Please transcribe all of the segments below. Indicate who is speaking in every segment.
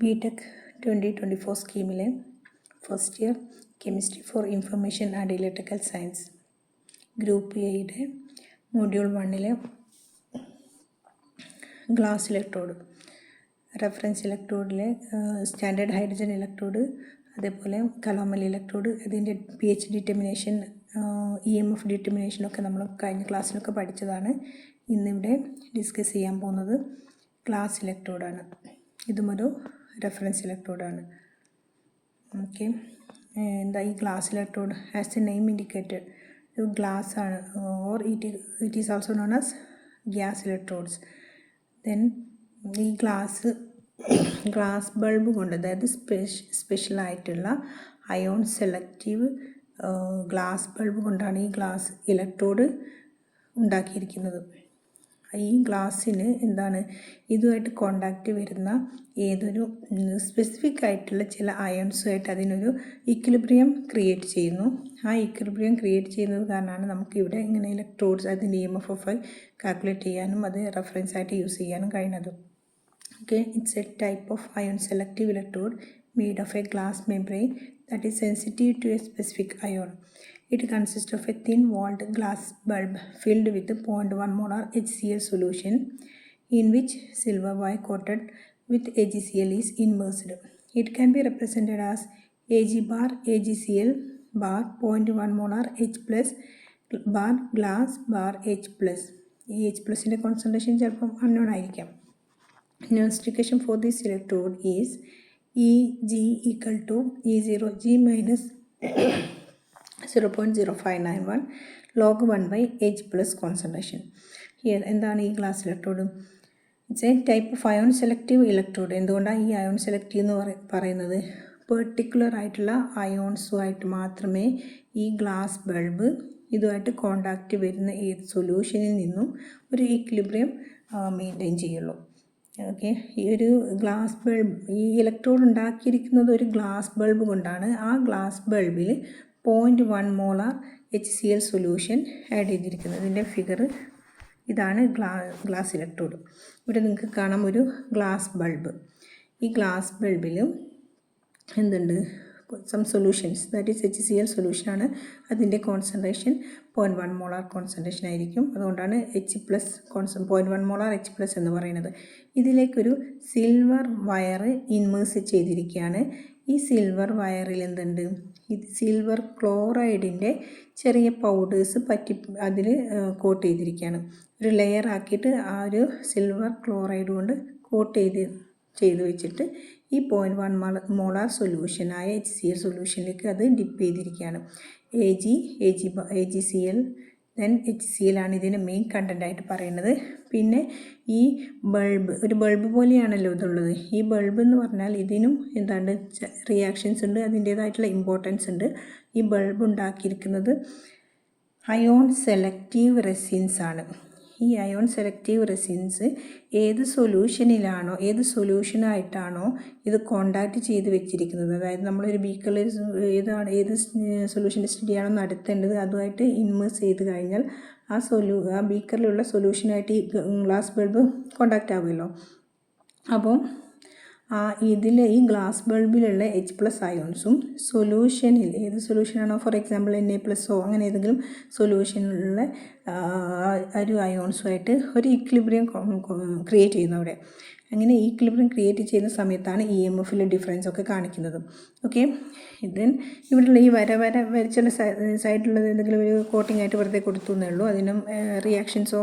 Speaker 1: BTech 2024 സ്കീമിലെ first year chemistry for information and electrical science group എയുടെ module 1 glass electrode, reference ഇലക്ട്രോഡിലെ standard hydrogen electrode, അതേപോലെ calomel electrode, അതിൻ്റെ pH determination, EMF ഡിറ്റർമിനേഷനൊക്കെ നമ്മൾ കഴിഞ്ഞ ക്ലാസ്സിലൊക്കെ പഠിച്ചതാണ്. ഇന്നിവിടെ ഡിസ്കസ് ചെയ്യാൻ പോകുന്നത് ഗ്ലാസ് ഇലക്ട്രോഡാണ്. ഇതുമൊരു റെഫറൻസ് ഇലക്ട്രോഡാണ്. ഓക്കെ, എന്താ ഈ glass electrode? As a name indicated, ഇത് ഗ്ലാസ് ആണ്, or it is also known as gas electrodes. Then ഈ ഗ്ലാസ് ബൾബ് കൊണ്ട്, അതായത് സ്പെഷ്യലായിട്ടുള്ള അയോൺ സെലക്റ്റീവ് ഗ്ലാസ് ബൾബ് കൊണ്ടാണ് ഈ ഗ്ലാസ് ഇലക്ട്രോഡ് ഉണ്ടാക്കിയിരിക്കുന്നത്. ഈ ഗ്ലാസ്സിന് എന്താണ്, ഇതുമായിട്ട് കോണ്ടാക്റ്റ് വരുന്ന ഏതൊരു സ്പെസിഫിക് ആയിട്ടുള്ള ചില അയോൺസുമായിട്ട് അതിനൊരു ഇക്വിലിബ്രിയം ക്രിയേറ്റ് ചെയ്യുന്നു. ആ ഇക്വിലിബ്രിയം ക്രിയേറ്റ് ചെയ്യുന്നത് കാരണമാണ് നമുക്കിവിടെ ഇങ്ങനെ ഇലക്ട്രോഡ്സ്, അതിൻ്റെ EMF കാൽക്കുലേറ്റ് ചെയ്യാനും അത് റെഫറൻസ് ആയിട്ട് യൂസ് ചെയ്യാനും കഴിയുന്നത്. Okay, it's a type of ion selective electrode made of a glass membrane that is sensitive to a specific ion. It consists of a thin walled glass bulb filled with 0.1 molar HCl solution in which silver wire coated with AgCl is immersed. It can be represented as Ag bar AgCl bar 0.1 molar H plus bar glass bar H plus. ഈ H പ്ലസിൻ്റെ concentration ചിലപ്പം unknown ആയിരിക്കാം. Notification for this electrode is Eg equal to E0G minus 0.0591 log 1 by H plus concentration. Here, എന്താണ് ഈ glass electrode? It's A type of ion selective electrode. എന്തുകൊണ്ടാണ് ഈ ion selective എന്ന് പറയുന്നത്? Particular ആയിട്ടുള്ള അയോൺസുമായിട്ട് മാത്രമേ ഈ ഗ്ലാസ് ബൾബ് ഇതുമായിട്ട് കോണ്ടാക്റ്റ് വരുന്ന ഏത് സൊല്യൂഷനിൽ നിന്നും ഒരു ഇക്വിലിബ്രിയം മെയിൻറ്റെയിൻ ചെയ്യുള്ളൂ. ഓക്കെ, ഈ ഒരു ഗ്ലാസ് ബൾബ്, ഈ ഇലക്ട്രോഡ് ഉണ്ടാക്കിയിരിക്കുന്നത് ഒരു ഗ്ലാസ് ബൾബ് കൊണ്ടാണ്. ആ ഗ്ലാസ് ബൾബിൽ 0.1 മോളാർ HCl സൊല്യൂഷൻ ആഡ് ചെയ്തിരിക്കുന്നത്. ഇതിൻ്റെ ഫിഗർ ഇതാണ്. Glass electrode. ഇവിടെ നിങ്ങൾക്ക് കാണാം ഒരു ഗ്ലാസ് ബൾബ്. ഈ ഗ്ലാസ് ബൾബിലും എന്തുണ്ട്? Some solutions, that is HCl സൊല്യൂഷനാണ്. അതിൻ്റെ കോൺസെൻട്രേഷൻ 0.1 മോളാർ കോൺസെൻട്രേഷൻ ആയിരിക്കും. അതുകൊണ്ടാണ് H plus 0.1 molar H plus എന്ന് പറയുന്നത്. ഇതിലേക്കൊരു സിൽവർ വയർ ഇൻമേഴ്സ് ചെയ്തിരിക്കുകയാണ്. ഈ സിൽവർ വയറിൽ എന്തുണ്ട്? ഇത് സിൽവർ ക്ലോറൈഡിൻ്റെ ചെറിയ പൗഡേഴ്സ് അതിൽ കോട്ട് ചെയ്തിരിക്കുകയാണ്. ഒരു ലെയർ ആക്കിയിട്ട് ആ ഒരു സിൽവർ ക്ലോറൈഡ് കൊണ്ട് കോട്ട് ചെയ്ത് വെച്ചിട്ട് ഈ 0.1 മോളാർ സൊല്യൂഷനായ HCl സൊല്യൂഷനിലേക്ക് അത് ഡിപ്പ് ചെയ്തിരിക്കുകയാണ്. AgCl ദെൻ HCl ആണ് ഇതിൻ്റെ മെയിൻ കണ്ടൻ്റ് ആയിട്ട് പറയുന്നത്. പിന്നെ ഈ ബൾബ്, ഒരു ബൾബ് പോലെയാണല്ലോ ഇതുള്ളത്. ഈ ബൾബ് എന്ന് പറഞ്ഞാൽ ഇതിനും എന്താണ് റിയാക്ഷൻസ് ഉണ്ട്, അതിൻ്റേതായിട്ടുള്ള ഇമ്പോർട്ടൻസ് ഉണ്ട്. ഈ ബൾബ് ഉണ്ടാക്കിയിരിക്കുന്നത് അയോൺ സെലക്റ്റീവ് റെസിൻസ് ആണ്. ഈ അയോൺ സെലക്റ്റീവ് റെസിൻസ് ഏത് സൊല്യൂഷനായിട്ടാണോ ഇത് കോണ്ടാക്റ്റ് ചെയ്ത് വെച്ചിരിക്കുന്നത്, അതായത് നമ്മളൊരു ബീക്കറിൽ ഏത് സൊല്യൂഷൻ്റെ സ്റ്റഡിയാണോ നടത്തേണ്ടത് അതുമായിട്ട് ഇൻമേഴ്സ് ചെയ്ത് കഴിഞ്ഞാൽ ആ ബീക്കറിലുള്ള സൊല്യൂഷനായിട്ട് ഈ ഗ്ലാസ് ബൾബ് കോണ്ടാക്റ്റ് ആവുമല്ലോ. അപ്പോൾ ഈ ഗ്ലാസ് ബൾബിലുള്ള H പ്ലസ് അയോൺസും സൊല്യൂഷനിൽ ഏത് സൊല്യൂഷനാണോ, ഫോർ എക്സാമ്പിൾ Na+O അങ്ങനെ ഏതെങ്കിലും സൊല്യൂഷനിലുള്ള ഒരു അയോൺസുമായിട്ട് ഒരു ഇക്വിലിബ്രിയം ക്രിയേറ്റ് ചെയ്യുന്നു അവിടെ. അങ്ങനെ ഈക്വിലിബ്രിയം ക്രിയേറ്റ് ചെയ്യുന്ന സമയത്താണ് EMFയിലെ ഡിഫറൻസ് ഒക്കെ കാണിക്കുന്നത്. ഓക്കെ, ദെൻ ഇവിടെയുള്ള ഈ വരച്ചുള്ള സൈഡിലുള്ളത് എന്തെങ്കിലും ഒരു കോട്ടിംഗ് ആയിട്ട് വെറുതെ കൊടുത്തു എന്നേ ഉള്ളൂ. അതിനും റിയാക്ഷൻസോ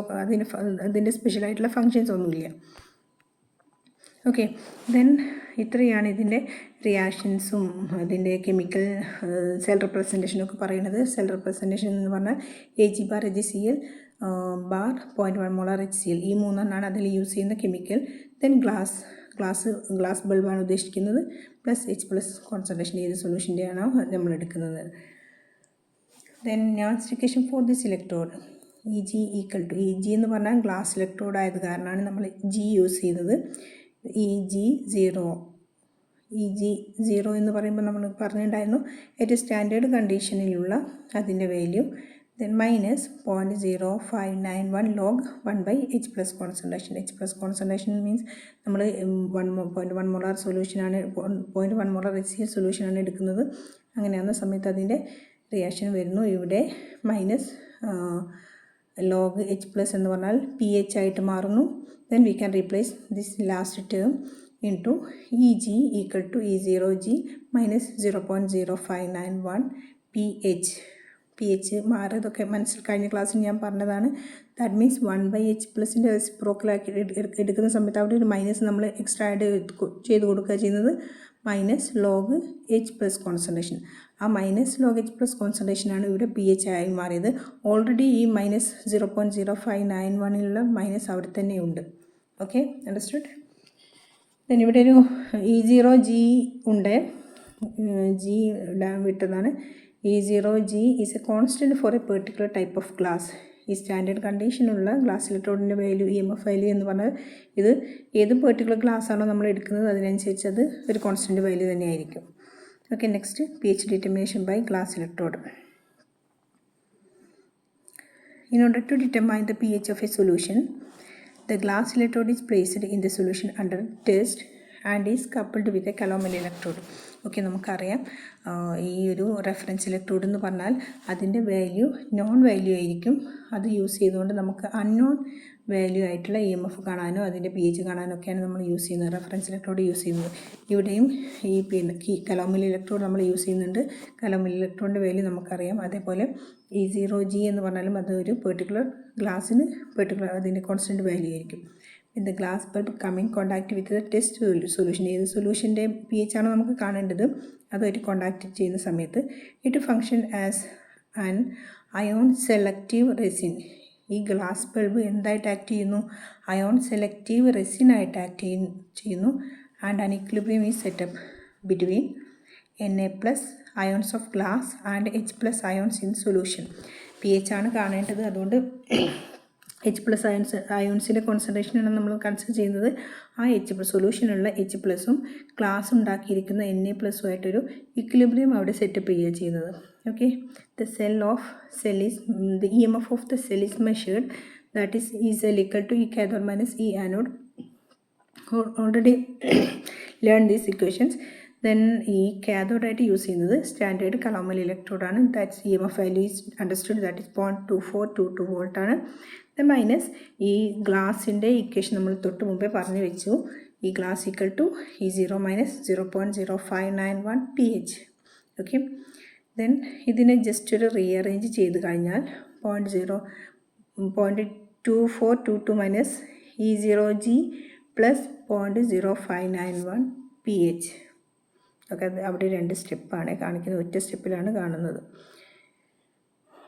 Speaker 1: അതിൻ്റെ സ്പെഷ്യലായിട്ടുള്ള ഫങ്ഷൻസ് ഒന്നുമില്ല. ഓക്കെ, ദെൻ ഇത്രയാണ് ഇതിൻ്റെ റിയാക്ഷൻസും അതിൻ്റെ കെമിക്കൽ സെൽ റെപ്രസെൻറ്റേഷനൊക്കെ പറയുന്നത്. സെൽ റെപ്രസെൻറ്റേഷൻ എന്ന് പറഞ്ഞാൽ Ag bar AgCl bar 0.1 molar HCl, ഈ മൂന്നെണ്ണമാണ് അതിൽ യൂസ് ചെയ്യുന്ന കെമിക്കൽ. ദെൻ ഗ്ലാസ് ബൾബാണ് ഉദ്ദേശിക്കുന്നത്, പ്ലസ് H പ്ലസ് കോൺസെൻട്രേഷൻ ഏത് സൊല്യൂഷൻ്റെ ആണോ നമ്മൾ എടുക്കുന്നത്. Then notification for this electrode Eg equal to, Eg എന്ന് പറഞ്ഞാൽ ഗ്ലാസ് ഇലക്ട്രോഡ് ആയത് കാരണമാണ് നമ്മൾ G യൂസ് ചെയ്തത്. Eg0 എന്ന് പറയുമ്പോൾ നമ്മൾ പറഞ്ഞിട്ടുണ്ടായിരുന്നു ഏറ്റവും സ്റ്റാൻഡേർഡ് കണ്ടീഷനിലുള്ള അതിൻ്റെ value then minus 0.0591 log 1 by H plus concentration. H plus concentration means നമ്മൾ 0.1 മോളാർ സൊല്യൂഷനാണ് 0.1 മോളാർ HCl സൊല്യൂഷനാണ് എടുക്കുന്നത്. അങ്ങനെയാകുന്ന സമയത്ത് അതിൻ്റെ റിയാക്ഷൻ വരുന്നു. ഇവിടെ മൈനസ് ലോഗ് എച്ച് പ്ലസ് എന്ന് പറഞ്ഞാൽ പി എച്ച് ആയിട്ട് മാറുന്നു. then we can replace this last term into Eg equal to E0G minus 0.0591 pH. pH മാറിയതൊക്കെ കഴിഞ്ഞ ക്ലാസ്സിൽ ഞാൻ പറഞ്ഞതാണ്. ദാറ്റ് മീൻസ് 1/H പ്ലസിൻ്റെ റെസിപ്രോക്കലാക്കി എടുക്കുന്ന സമയത്ത് അവിടെ ഒരു മൈനസ് നമ്മൾ എക്സ്ട്രാ ആഡ് ചെയ്ത് കൊടുക്കുക ചെയ്യുന്നത് minus log H plus concentration. ആ മൈനസ് ലോഗ് എച്ച് പ്ലസ് കോൺസെൻട്രേഷനാണ് ഇവിടെ പി എച്ച് ആയി മാറിയത്. ഓൾറെഡി ഈ മൈനസ് 0.0591 മൈനസ് അവിടെ തന്നെ ഉണ്ട്. Okay, understood. then ഇവിടെ ഒരു E0G ഉണ്ട്. ജി വിട്ടതാണ്. E0G is a constant for a particular type of glass. ഈ സ്റ്റാൻഡേർഡ് കണ്ടീഷനുള്ള ഗ്ലാസ് ഇലക്ട്രോഡിൻ്റെ വാല്യൂ EMF വാല്യൂ എന്ന് പറഞ്ഞാൽ ഇത് ഏത് പെർട്ടിക്കുലർ ഗ്ലാസ് ആണോ നമ്മൾ എടുക്കുന്നത് അതിനനുസരിച്ച് അത് ഒരു കോൺസ്റ്റൻറ്റ് വാല്യൂ തന്നെയായിരിക്കും. Okay, next pH determination by glass electrode. In order to determine the pH of a solution, the glass electrode is placed in the solution under test and is coupled with a calomel electrode. Okay, നമുക്കറിയാം ഈ ഒരു reference electrode എന്ന് പറഞ്ഞാൽ അതിൻ്റെ value non value ആയിരിക്കും. അത് use ചെയ്തുകൊണ്ട് നമുക്ക് അൺനോൺ വാല്യൂ ആയിട്ടുള്ള EMF കാണാനോ അതിൻ്റെ pH കാണാനോ ഒക്കെയാണ് നമ്മൾ യൂസ് ചെയ്യുന്നത്, റെഫറൻസ് ഇലക്ട്രോഡ് യൂസ് ചെയ്യുന്നത്. ഇവിടെയും ഈ കലോമൽ ഇലക്ട്രോഡ് നമ്മൾ യൂസ് ചെയ്യുന്നുണ്ട്. കലോമൽ ഇലക്ട്രോഡിൻ്റെ വാല്യൂ നമുക്കറിയാം. അതേപോലെ E0G എന്ന് പറഞ്ഞാലും അത് ഒരു പെർട്ടിക്കുലർ ഗ്ലാസ്സിന് അതിൻ്റെ കോൺസ്റ്റൻറ്റ് വാല്യൂ ആയിരിക്കും. in the glass bulb come in contact with the test solution. ഏത് സൊല്യൂഷൻ്റെ pH ആണോ നമുക്ക് കാണേണ്ടത് അതുമായിട്ട് കോണ്ടാക്ട് ചെയ്യുന്ന സമയത്ത് it function as an ion selective resin. ഈ ഗ്ലാസ് ബൾബ് എന്തായിട്ട് ആക്ട് ചെയ്യുന്നു? അയോൺ സെലക്റ്റീവ് റെസിനായിട്ട് ആക്ട് ചെയ്യുന്നു. And an equilibrium is setup between Na+ ions of glass and H+ ions in solution. pH ആണ് കാണേണ്ടത്. അതുകൊണ്ട് H+ അയോൺസിൻ്റെ കോൺസെൻട്രേഷനാണ് നമ്മൾ കൺസിഡർ ചെയ്യുന്നത്. ആ സൊല്യൂഷനുള്ള H+ ഗ്ലാസ് ഉണ്ടാക്കിയിരിക്കുന്ന Na+ ആയിട്ടൊരു ഇക്വിലിബ്രിയം അവിടെ സെറ്റപ്പ് ചെയ്യുക ചെയ്യുന്നത്. Okay, the EMF of the cell is measured, that is Cell equal to E cathode minus E anode. Already learned these equations. then ഈ കാഥോഡായിട്ട് യൂസ് ചെയ്യുന്നത് സ്റ്റാൻഡേർഡ് കലോമൽ ഇലക്ട്രോഡാണ്. That's EMF value is understood, that is 0.2422 volt ആണ്. Then minus ഈ ഗ്ലാസിൻ്റെ equation നമ്മൾ തൊട്ട് മുമ്പേ പറഞ്ഞു വെച്ചു. ഈ glass equal to E0 minus 0.0591 pH. Okay, then ഇതിനെ ജസ്റ്റ് ഒരു റീഅറേഞ്ച് ചെയ്ത് കഴിഞ്ഞാൽ 0.2422 minus E0G plus 0.0591 pH. Okay, അവിടെ രണ്ട് സ്റ്റെപ്പാണ് കാണിക്കുന്നത്, ഒറ്റ സ്റ്റെപ്പിലാണ് കാണുന്നത്.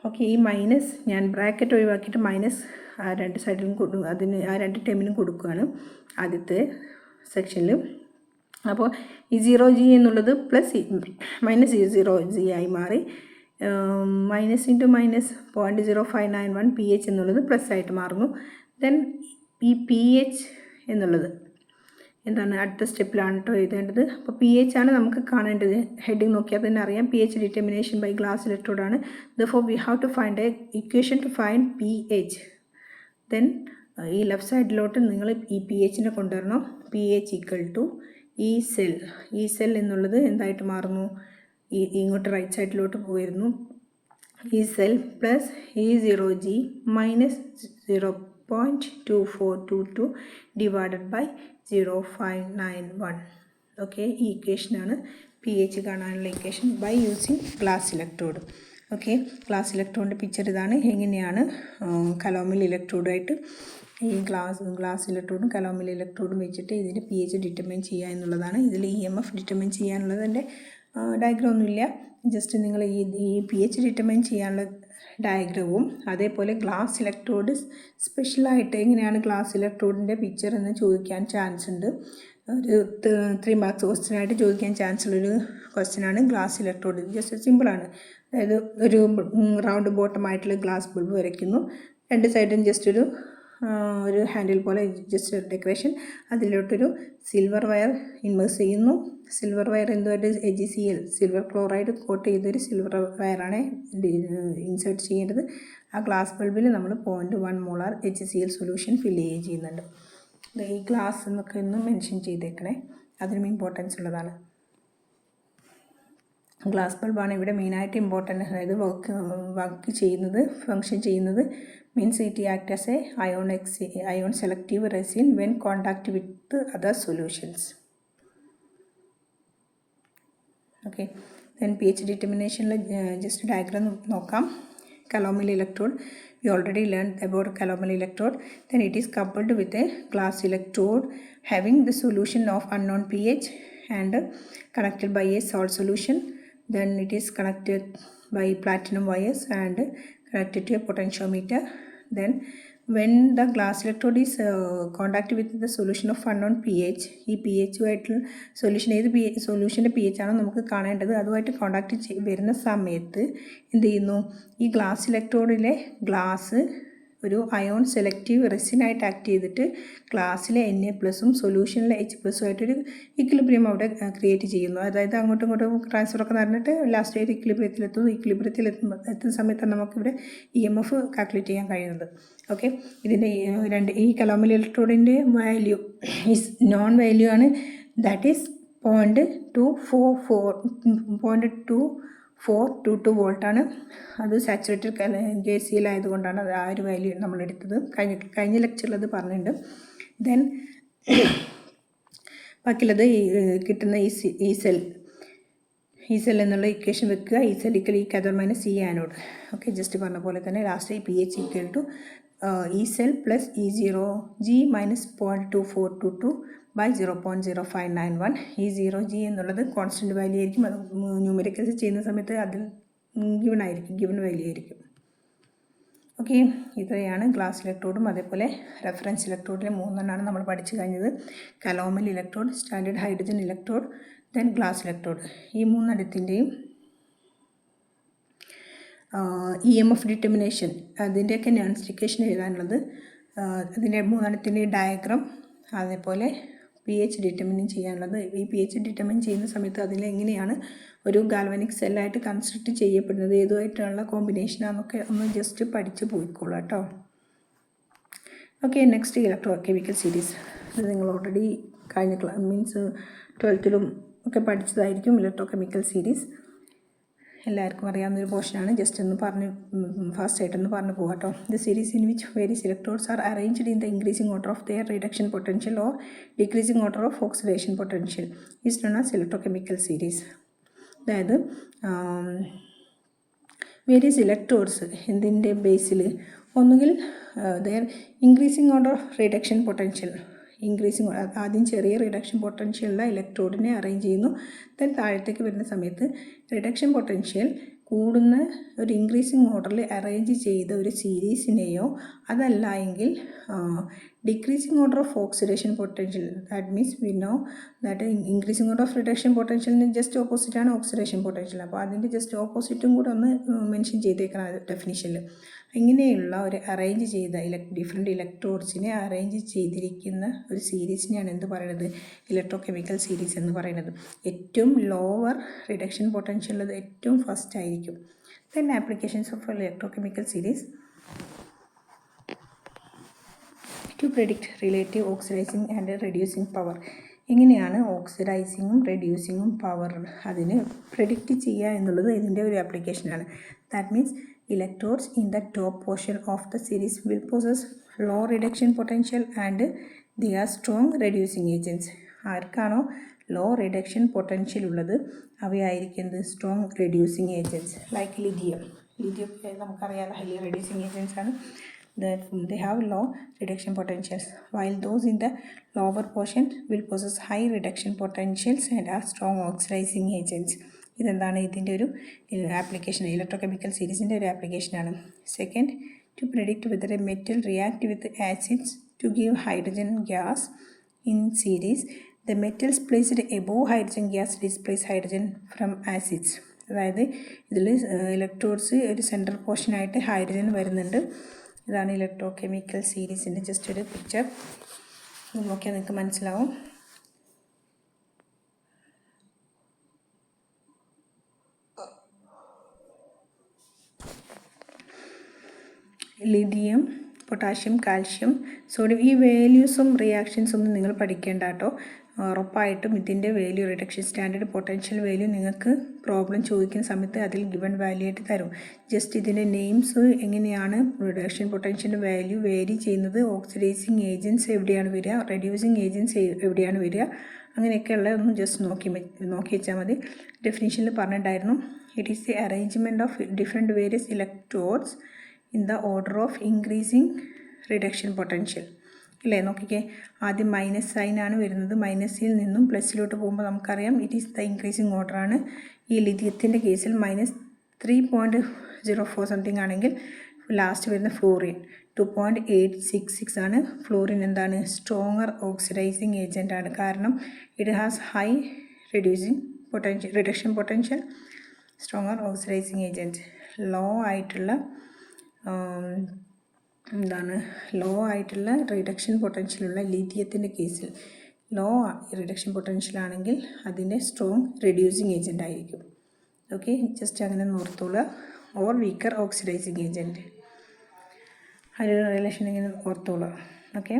Speaker 1: ഓക്കെ, ഈ മൈനസ് ഞാൻ ബ്രാക്കറ്റ് ഒഴിവാക്കിയിട്ട് മൈനസ് ആ രണ്ട് സൈഡിലും ആ രണ്ട് ടേമിനും കൊടുക്കുകയാണ് ആദ്യത്തെ സെക്ഷനിൽ. അപ്പോൾ E0G എന്നുള്ളത് പ്ലസ് മൈനസ് E0G ആയി മാറി. മൈനസ് ഇൻറ്റു മൈനസ് 0.0591 pH എന്നുള്ളത് പ്ലസ് ആയിട്ട് മാറുന്നു. ദെൻ ഈ pH എന്നുള്ളത് എന്താണ് അടുത്ത സ്റ്റെപ്പിലാണ് കേട്ടോ എഴുതേണ്ടത്. അപ്പോൾ pH ആണ് നമുക്ക് കാണേണ്ടത്. ഹെഡിങ് നോക്കിയാൽ തന്നെ അറിയാം pH ഡിറ്റർമിനേഷൻ ബൈ ഗ്ലാസ് ഇലക്ട്രോഡാണ്. therefore we have to find a equation to find pH. then ഈ ലെഫ്റ്റ് സൈഡിലോട്ട് നിങ്ങൾ ഈ pHനെ കൊണ്ടുവരണം. pH ഈക്വൽ ടു ഈ സെൽ എന്നുള്ളത് എന്തായിട്ട് മാറുന്നു? ഇങ്ങോട്ട് റൈറ്റ് സൈഡിലോട്ട് പോയിരുന്നു. ഈ cell plus E0G minus 0.2422 divided by 0.591. Okay, ഈ ഇക്വേഷനാണ് pH കാണാനുള്ള equation by using glass electrode. Okay, glass ഇലക്ട്രോഡിൻ്റെ പിക്ചർ ഇതാണ്. എങ്ങനെയാണ് കലോമൽ ഇലക്ട്രോഡായിട്ട് ഈ ഗ്ലാസ് ഇലക്ട്രോഡും കലോമൽ ഇലക്ട്രോഡും വെച്ചിട്ട് ഇതിൻ്റെ pH ഡിറ്റർമൈൻ ചെയ്യുക എന്നുള്ളതാണ്. ഇതിൽ EMF ഡിറ്റർമൈൻ ചെയ്യാനുള്ളതിൻ്റെ ഡയഗ്രാം ഒന്നുമില്ല. ജസ്റ്റ് നിങ്ങൾ ഈ pH ഡിറ്റർമൈൻ ചെയ്യാനുള്ള ഡയഗ്രവും അതേപോലെ ഗ്ലാസ് ഇലക്ട്രോഡ് സ്പെഷ്യലായിട്ട് എങ്ങനെയാണ് ഗ്ലാസ് ഇലക്ട്രോഡിൻ്റെ പിക്ചർ എന്ന് ചോദിക്കാൻ ചാൻസ് ഉണ്ട്. ഒരു 3 മാർക്സ് ക്വസ്റ്റ്യനായിട്ട് ചോദിക്കാൻ ചാൻസ് ഉള്ളൊരു ക്വസ്റ്റ്യനാണ് ഗ്ലാസ് ഇലക്ട്രോഡ്. ജസ്റ്റ് സിമ്പിളാണ്. അതായത് ഒരു റൗണ്ട് ബോട്ടമായിട്ടുള്ള ഗ്ലാസ് ബൾബ് വരയ്ക്കുന്നു. രണ്ട് സൈഡും ജസ്റ്റ് ഒരു ഒരു ഹാൻഡിൽ പോലെ ജസ്റ്റ് ഡെക്കറേഷൻ. അതിലോട്ടൊരു സിൽവർ വയർ ഇൻവേഴ്സ് ചെയ്യുന്നു. സിൽവർ വയർ എന്തുമായിട്ട് AgCl സിൽവർ ക്ലോറൈഡ് കോട്ട് ചെയ്തൊരു സിൽവർ വയറാണ് ഇൻസേർട്ട് ചെയ്യേണ്ടത്. ആ ഗ്ലാസ് ബൾബിൽ നമ്മൾ 0.1 മോളാർ HCl സൊല്യൂഷൻ ഫില്ല് ചെയ്യുന്നുണ്ട്. ഈ ഗ്ലാസ് എന്നൊക്കെ ഒന്ന് മെൻഷൻ ചെയ്തേക്കണേ, അതിനും ഇമ്പോർട്ടൻസ് ഉള്ളതാണ്. ഗ്ലാസ് ബൾബാണ് ഇവിടെ മെയിനായിട്ട് ഇമ്പോർട്ടൻ്റ്, അതായത് വർക്ക് ചെയ്യുന്നത്, ഫങ്ഷൻ ചെയ്യുന്നത്. Means it act as a ion selective resin when contact with other solutions. Okay, then pH ഡിറ്റർമിനേഷനിൽ ജസ്റ്റ് ഡയഗ്രാം നോക്കാം. calomel electrode, we already learned about calomel electrode. Then it is coupled with a glass electrode having the solution of unknown pH and connected by a salt solution. Then it is connected by platinum wires and connected to a potentiometer. Then when the glass electrode is contact with the solution of unknown pH, ഈ pH-ആയിട്ടുള്ള solution ഏത് സൊല്യൂഷൻ്റെ pH ആണോ നമുക്ക് കാണേണ്ടത്, അതുമായിട്ട് contact വരുന്ന സമയത്ത് എന്ത് ചെയ്യുന്നു, ഈ ഗ്ലാസ് ഇലക്ട്രോഡിലെ ഗ്ലാസ് ഒരു അയോൺ സെലക്റ്റീവ് റെസിനായിട്ട് ആക്ട് ചെയ്തിട്ട് ഗ്ലാസ്സിലെ Na+ സൊല്യൂഷനിലെ H+ ആയിട്ടൊരു ഇക്വിലിബ്രിയം അവിടെ ക്രിയേറ്റ് ചെയ്യുന്നു. അതായത് അങ്ങോട്ടും ഇങ്ങോട്ടും ട്രാൻസ്ഫറൊക്കെ നടന്നിട്ട് ലാസ്റ്റ് ഒരു ഇക്വിലിബ്രിയത്തിലെത്തുന്ന സമയത്താണ് നമുക്കിവിടെ EMF കാൽക്കുലേറ്റ് ചെയ്യാൻ കഴിയുന്നത്. ഓക്കെ, ഇതിൻ്റെ ഈ calomel ഇലക്ട്രോഡിൻ്റെ വാല്യൂ ഈസ് നോൺ വാല്യൂ ആണ്. ദാറ്റ് ഈസ് 0.2422 വോൾട്ടാണ്. അത് സാച്ചുറേറ്റഡ് KCl ആയതുകൊണ്ടാണ് അത് ആ ഒരു വാല്യൂ നമ്മൾ എടുത്തത്. കഴിഞ്ഞ ലെക്ചറിൽ അത് പറഞ്ഞിട്ടുണ്ട്. ദെൻ ബാക്കിയുള്ളത് കിട്ടുന്ന ഈ സെൽ എന്നുള്ള ഇക്വേഷൻ വെക്കുക. ഈ സെൽ ഇക്കൽ ഈ കാഥോഡ് മൈനസ് ഈ ആനോഡ്. ഓക്കെ, ജസ്റ്റ് പറഞ്ഞ പോലെ തന്നെ ലാസ്റ്റ് pH ഈക്വൽ ടു ഈ cell plus E0G minus 0.2422 by 0.0591. ഈ 0G എന്നുള്ളത് കോൺസ്റ്റൻറ്റ് വാല്യൂ ആയിരിക്കും. അത് ന്യൂമറിക്കൽസ് ചെയ്യുന്ന സമയത്ത് അതിൽ ഗിവൺ വാല്യൂ ആയിരിക്കും. ഓക്കെ, ഇത്രയാണ് ഗ്ലാസ് ഇലക്ട്രോഡും അതേപോലെ റെഫറൻസ് ഇലക്ട്രോഡിലെ 3 എണ്ണമാണ് നമ്മൾ പഠിച്ചു കഴിഞ്ഞത്. calomel electrode, standard hydrogen electrode, then glass electrode. ഈ 3 എണ്ണത്തിൻ്റെയും EMF ഡിറ്റർമിനേഷൻ, അതിൻ്റെയൊക്കെ നോൺസ്റ്റിക്കേഷൻ എഴുതാനുള്ളത്. അതിൻ്റെ 3 എണ്ണത്തിൻ്റെ ഡയഗ്രാം, അതേപോലെ pH ഡിറ്റർമിൻ ചെയ്യാനുള്ളത്. ഈ pH ഡിറ്റർമിൻ ചെയ്യുന്ന സമയത്ത് അതിലെങ്ങനെയാണ് ഒരു ഗാൽവനിക് സെല്ലായിട്ട് കൺസ്ട്രക്റ്റ് ചെയ്യപ്പെടുന്നത്, ഏതുമായിട്ടുള്ള കോമ്പിനേഷനാണെന്നൊക്കെ ഒന്ന് ജസ്റ്റ് പഠിച്ച് പോയിക്കോളൂ കേട്ടോ. Okay, next electro chemical series. ഇത് നിങ്ങൾ ഓൾറെഡി കഴിഞ്ഞ മീൻസ് 12th ഒക്കെ പഠിച്ചതായിരിക്കും. ഇലക്ട്രോ കെമിക്കൽ സീരീസ് എല്ലാവർക്കും അറിയാവുന്നൊരു പോർഷനാണ്. ജസ്റ്റ് ഒന്ന് ഫാസ്റ്റായിട്ടൊന്ന് പറഞ്ഞു പോകാം കേട്ടോ. The series in which various electrodes are arranged in the increasing order of their reduction potential or decreasing order of oxidation potential is known as electrochemical series. അതായത് various electrodes എന്തിൻ്റെ ബേസിൽ ഒന്നുകിൽ their increasing order of reduction potential, ആദ്യം ചെറിയ reduction പൊട്ടൻഷ്യലുള്ള ഇലക്ട്രോഡിനെ arrange ചെയ്യുന്നു. Then താഴത്തേക്ക് വരുന്ന സമയത്ത് റിഡക്ഷൻ പൊട്ടൻഷ്യൽ കൂടുന്ന ഒരു ഇൻക്രീസിങ് ഓർഡറിൽ അറേഞ്ച് ചെയ്ത ഒരു സീരീസിനെയോ അതല്ല എങ്കിൽ decreasing order of oxidation potential. That means we know that increasing order of reduction പൊട്ടൻഷ്യലിന് ജസ്റ്റ് ഓപ്പോസിറ്റാണ് ഓക്സിഡേഷൻ പൊട്ടൻഷ്യൽ. അപ്പോൾ അതിൻ്റെ ജസ്റ്റ് ഓപ്പോസിറ്റും കൂടെ ഒന്ന് മെൻഷൻ ചെയ്തേക്കണം ഡെഫിനിഷനിൽ. ഇങ്ങനെയുള്ള ഒരു അറേഞ്ച് ചെയ്ത ഡിഫറെൻറ്റ് ഇലക്ട്രോഡ്സിനെ അറേഞ്ച് ചെയ്തിരിക്കുന്ന ഒരു സീരീസിനെയാണ് എന്ത് പറയുന്നത്, ഇലക്ട്രോ കെമിക്കൽ സീരീസ് എന്ന് പറയുന്നത്. ഏറ്റവും ലോവർ റിഡക്ഷൻ പൊട്ടൻഷ്യൽ ഉള്ളത് ഏറ്റവും ഫസ്റ്റ് ആയിരിക്കും. Then applications of electrochemical series to predict relative oxidising and reducing power. എങ്ങനെയാണ് ഓക്സിഡൈസിങ്ങും റെഡ്യൂസിങ്ങും പവർ അതിന് പ്രെഡിക്റ്റ് ചെയ്യുക എന്നുള്ളത് ഇതിൻ്റെ ഒരു ആപ്ലിക്കേഷനാണ്. That means electrodes in the top portion of the series will possess low reduction potential and they are strong reducing agents. ആർക്കാണോ low reduction potential ഉള്ളത് അവയായിരിക്കുന്നത് strong reducing agents. Like lithium നമുക്കറിയാം ഹൈലി റെഡ്യൂസിങ് ഏജൻറ്റ്സ് ആണ്. that they have low reduction potentials, while those in the lower portion will possess high reduction potentials and are strong oxidizing agents. ഇതെന്താണ് ഇതിൻ്റെ ഒരു application, electro chemical സീരീസിൻ്റെ ഒരു ആപ്ലിക്കേഷനാണ്. Second, to predict whether a metal react with acids to give hydrogen gas in series. The metals placed above hydrogen gas displace hydrogen from acids. അതായത് ഇതിൽ electrodes ഒരു central പോർഷനായിട്ട് ഹൈഡ്രജൻ വരുന്നുണ്ട്. ഇതാണ് electrochemical സീരീസിൻ്റെ ജസ്റ്റ് ഒരു picture. നോക്കിയാൽ നിങ്ങൾക്ക് മനസ്സിലാവും. ലിഥിയം, പൊട്ടാഷ്യം, കാൽഷ്യം, സോഡിയം, ഈ വാല്യൂസും റിയാക്ഷൻസും ഒന്നും നിങ്ങൾ പഠിക്കേണ്ട കേട്ടോ. ഉറപ്പായിട്ടും ഇതിൻ്റെ value, reduction standard potential value നിങ്ങൾക്ക് പ്രോബ്ലം ചോദിക്കുന്ന സമയത്ത് അതിൽ ഗിവൺ വാല്യൂ ആയിട്ട് തരും. ജസ്റ്റ് ഇതിൻ്റെ നെയിംസ് എങ്ങനെയാണ് റിഡക്ഷൻ പൊട്ടൻഷ്യൽ വാല്യൂ വേരി ചെയ്യുന്നത്, ഓക്സിഡൈസിങ് ഏജൻറ്റ്സ് എവിടെയാണ് വരിക, റെഡ്യൂസിങ് ഏജൻറ്റ്സ് എവിടെയാണ് വരിക, അങ്ങനെയൊക്കെയുള്ള ഒന്ന് ജസ്റ്റ് നോക്കി വെച്ചാൽ മതി. ഡെഫിനിഷനിൽ പറഞ്ഞിട്ടുണ്ടായിരുന്നു, it is the arrangement of different various electrodes in the order of increasing reduction potential. അല്ലേ, നോക്കിക്കേ, ആദ്യം മൈനസ് സൈനാണ് വരുന്നത്. മൈനസിൽ നിന്നും പ്ലസ്സിലോട്ട് പോകുമ്പോൾ നമുക്കറിയാം ഇറ്റ് ഈസ് ദ ഇൻക്രീസിങ് ഓർഡറാണ്. ഈ ലിഥിയത്തിൻ്റെ കേസിൽ -3.04 സംതിങ് ആണെങ്കിൽ ലാസ്റ്റ് വരുന്ന ഫ്ലോറിൻ 2.866 ആണ്. ഫ്ലോറിൻ എന്താണ്, സ്ട്രോങ്ങർ ഓക്സിഡൈസിങ് ഏജൻ്റ് ആണ്. കാരണം it has high reduction potential, stronger oxidising agent. Low ആയിട്ടുള്ള റിഡക്ഷൻ പൊട്ടൻഷ്യലുള്ള ലിഥിയത്തിൻ്റെ കേസിൽ ലോ റിഡക്ഷൻ പൊട്ടൻഷ്യൽ ആണെങ്കിൽ അതിൻ്റെ സ്ട്രോങ് റെഡ്യൂസിങ് ഏജൻ്റ് ആയിരിക്കും. ഓക്കെ, ജസ്റ്റ് അങ്ങനെ ഓർത്തോളുക. ഓർ വീക്കർ ഓക്സിഡൈസിങ് ഏജൻറ്റ്, ആ ഒരു റിലേഷൻ ഇങ്ങനെ ഓർത്തോളുക. ഓക്കെ,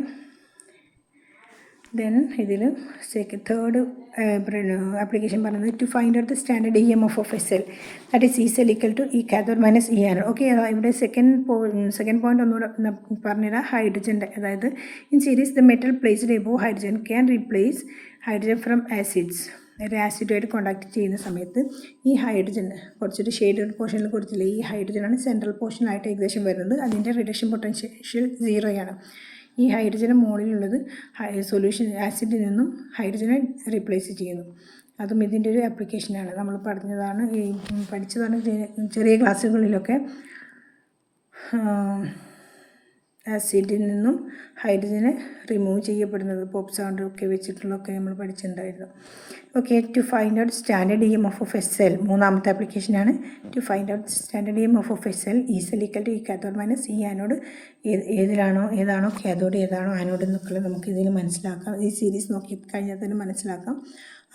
Speaker 1: ദെൻ ഇതിൽ തേർഡ് ആപ്ലിക്കേഷൻ പറയുന്നത് to find out the standard EMF of a cell, that is E cell equal to E cathode minus E anode. Okay, ഇവിടെ second point ഒന്നുകൂടെ പറഞ്ഞുതരാം. ഹൈഡ്രജൻ്റെ, അതായത് in series the metal placed above hydrogen can replace hydrogen from acids. ഒരു ആസിഡുമായിട്ട് contact ചെയ്യുന്ന സമയത്ത് ഈ hydrogen കുറച്ചൊരു shaded പോർഷനിൽ കൊടുത്തില്ല, ഈ ഹൈഡ്രജനാണ് സെൻട്രൽ പോർഷനായിട്ട് ഏകദേശം വരുന്നത്. അതിൻ്റെ റിഡക്ഷൻ പൊട്ടൻഷ്യൽ 0 ആണ്. ഈ ഹൈഡ്രജന് മുകളിലുള്ളത് സൊല്യൂഷൻ ആസിഡിൽ നിന്നും ഹൈഡ്രജനെ റീപ്ലേസ് ചെയ്യുന്നു. അതും ഇതിൻ്റെ ഒരു ആപ്ലിക്കേഷനാണ്. നമ്മൾ പഠിച്ചതാണ് ചെറിയ ക്ലാസ്സുകളിലൊക്കെ. ആസിഡിൽ നിന്നും ഹൈഡ്രജനെ റിമൂവ് ചെയ്യപ്പെടുന്നത് പോപ്പ് സൗണ്ടൊക്കെ വെച്ചിട്ടുള്ളതൊക്കെ നമ്മൾ പഠിച്ചിട്ടുണ്ടായിരുന്നു. Okay, to find out standard EMF of a cell, മൂന്നാമത്തെ ആപ്ലിക്കേഷനാണ്. To find out standard EMF of a cell, E cell equal to E cathode minus E anode. ഏതാണോ കാഥോഡ്, ഏതാണോ ആനോഡ് എന്നൊക്കെ നമുക്ക് ഇതിൽ മനസ്സിലാക്കാം. ഈ സീരീസ് നോക്കി കഴിഞ്ഞാൽ തന്നെ മനസ്സിലാക്കാം.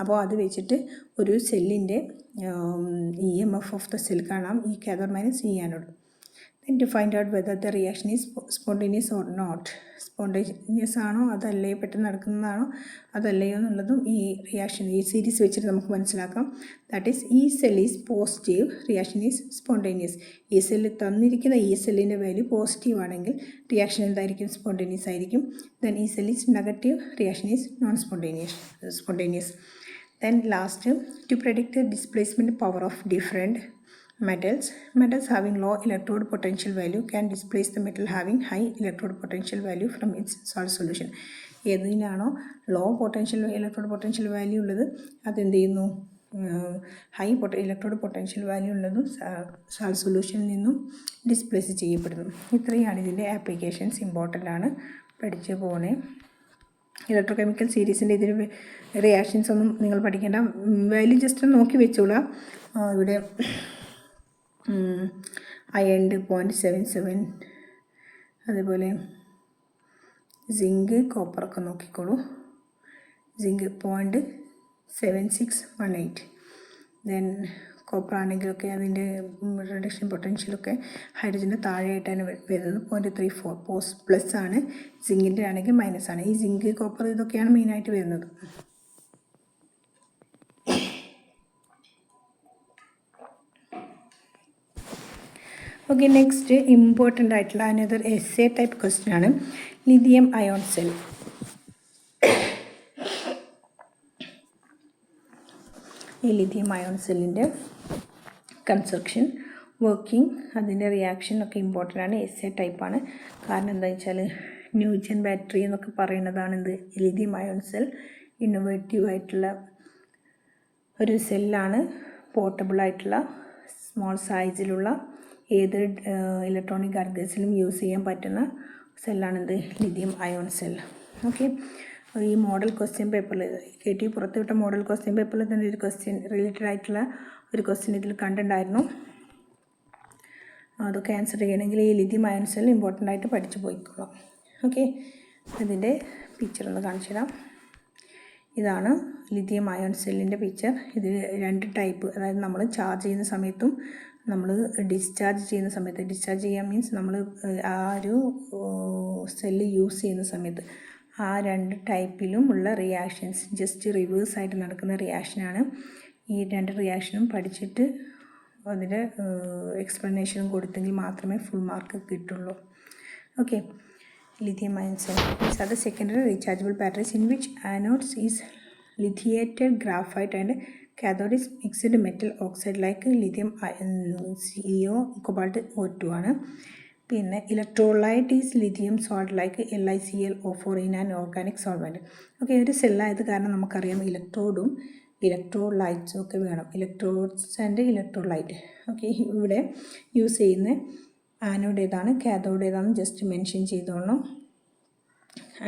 Speaker 1: അപ്പോൾ അത് വെച്ചിട്ട് ഒരു സെല്ലിൻ്റെ EMF ഓഫ് ദ സെൽ കാണാം, E cathode minus E anode. Then to find out whether the reaction is spontaneous or not. Spontaneous ആണോ അതല്ലേ, പെട്ടെന്ന് നടക്കുന്നതാണോ അതല്ലയോ എന്നുള്ളതും ഈ റിയാക്ഷൻ, ഈ സീരീസ് വെച്ചിട്ട് നമുക്ക് മനസ്സിലാക്കാം. That is E cell is positive, reaction is spontaneous. ഈ സെല്ല് തന്നിരിക്കുന്ന ഈ സെല്ലിൻ്റെ വാല്യൂ പോസിറ്റീവ് ആണെങ്കിൽ റിയാക്ഷൻ എന്തായിരിക്കും, സ്പോണ്ടേനിയസ് ആയിരിക്കും. ദെൻ ഈ cell is negative, reaction is non spontaneous. Then last, to predict displacement power of different metals having low electrode potential value can displace the metal having high electrode potential value from its salt solution. ഏതിനാണോ low electrode potential value ഉള്ളത് അതെന്ത് ചെയ്യുന്നു, electrode potential value ഉള്ളതും salt സൊല്യൂഷനിൽ നിന്നും displace ചെയ്യപ്പെടുന്നു. ഇത്രയാണ് ഇതിൻ്റെ ആപ്ലിക്കേഷൻസ്. ഇമ്പോർട്ടൻ്റ് ആണ്, പഠിച്ചു പോകണേ. ഇലക്ട്രോ കെമിക്കൽ സീരീസിൻ്റെ ഇതിൽ റിയാക്ഷൻസ് ഒന്നും നിങ്ങൾ പഠിക്കേണ്ട, വാല്യൂ ജസ്റ്റ് നോക്കി വെച്ചോളാം. ഇവിടെ അയൺ 0.77, അതേപോലെ സിങ്ക് കോപ്പറൊക്കെ നോക്കിക്കോളൂ. സിങ്ക് 0.7618. ദെൻ കോപ്പർ ആണെങ്കിലൊക്കെ അതിൻ്റെ റിഡക്ഷൻ പൊട്ടൻഷ്യലൊക്കെ ഹൈഡ്രജൻ്റെ താഴെയായിട്ടാണ് വരുന്നത്. 0.34 പ്ലസ് ആണ്. സിങ്കിൻ്റെ ആണെങ്കിൽ മൈനസ് ആണ്. ഈ സിങ്ക് കോപ്പർ ഇതൊക്കെയാണ് മെയിനായിട്ട് വരുന്നത്. ഓക്കെ, നെക്സ്റ്റ് ഇമ്പോർട്ടൻ്റ് ആയിട്ടുള്ള അനദർ എസ്സേ ടൈപ്പ് ക്വസ്റ്റ്യൻ ആണ് ലിഥിയം അയോൺ സെൽ. ഈ ലിഥിയം അയോൺ സെല്ലിൻ്റെ കൺസ്ട്രക്ഷൻ, വർക്കിംഗ്, അതിൻ്റെ റിയാക്ഷൻ ഒക്കെ ഇമ്പോർട്ടൻ്റ് ആണ്, എസ്സേ ടൈപ്പാണ്. കാരണം എന്താ വെച്ചാൽ ന്യൂജൻ ബാറ്ററി എന്നൊക്കെ പറയുന്നതാണ് ഇത്. ലിഥിയം അയോൺ സെൽ ഇന്നോവേറ്റീവ് ആയിട്ടുള്ള ഒരു സെല്ലാണ്. പോർട്ടബിളായിട്ടുള്ള സ്മോൾ സൈസിലുള്ള ഏത് ഇലക്ട്രോണിക് ഗാഡ്ജറ്റ്സിലും യൂസ് ചെയ്യാൻ പറ്റുന്ന സെല്ലാണിത്, ലിഥിയം അയോൺ സെൽ. ഓക്കെ, ഈ മോഡൽ ക്വസ്റ്റ്യൻ പേപ്പറിൽ KT പുറത്തുവിട്ട മോഡൽ ക്വസ്റ്റ്യൻ പേപ്പറിൽ തന്നെ ഒരു ക്വസ്റ്റ്യൻ റിലേറ്റഡ് ആയിട്ടുള്ള ഒരു ക്വസ്റ്റ്യൻ ഇതിൽ കണ്ടിട്ടുണ്ടായിരുന്നു. അതൊക്കെ ആൻസർ ചെയ്യണമെങ്കിൽ ഈ ലിഥിയം അയൺ സെൽ ഇമ്പോർട്ടൻ്റ് ആയിട്ട് പഠിച്ചു പോയിക്കോളാം. ഓക്കെ, അതിൻ്റെ പിക്ചർ ഒന്ന് കാണിച്ചു തരാം. ഇതാണ് ലിഥിയം അയൺ സെല്ലിൻ്റെ പിക്ചർ. ഇത് 2 ടൈപ്പ്, അതായത് നമ്മൾ ചാർജ് ചെയ്യുന്ന സമയത്തും നമ്മൾ ഡിസ്ചാർജ് ചെയ്യുന്ന സമയത്ത്, ഡിസ്ചാർജ് ചെയ്യാൻ മീൻസ് നമ്മൾ ആ ഒരു സെല്ല് യൂസ് ചെയ്യുന്ന സമയത്ത് ആ 2 ടൈപ്പിലും ഉള്ള റിയാക്ഷൻസ് ജസ്റ്റ് റിവേഴ്സായിട്ട് നടക്കുന്ന റിയാക്ഷനാണ്. ഈ 2 റിയാക്ഷനും പഠിച്ചിട്ട് അതിൻ്റെ എക്സ്പ്ലനേഷനും കൊടുത്തെങ്കിൽ മാത്രമേ ഫുൾ മാർക്ക് കിട്ടുള്ളൂ. Okay, lithium ion cell. These are the secondary rechargeable batteries in which anodes is lithiated graphite and cathode is mixed metal oxide like lithium ion CO cobalt O2 ആണ്. പിന്നെ electrolyte is lithium salt like LiClO4 in an organic solvent. Okay, ഒരു സെല്ലായത് കാരണം നമുക്കറിയാം ഇലക്ട്രോഡും ഇലക്ട്രോലൈറ്റ്സും ഒക്കെ വേണം. Electrodes and electrolyte. ഓക്കെ, ഇവിടെ യൂസ് ചെയ്യുന്ന ആനോഡ് ഏതാണ്, കാഥോഡ് ഏതാണെന്ന് ജസ്റ്റ് മെൻഷൻ ചെയ്തോളണം.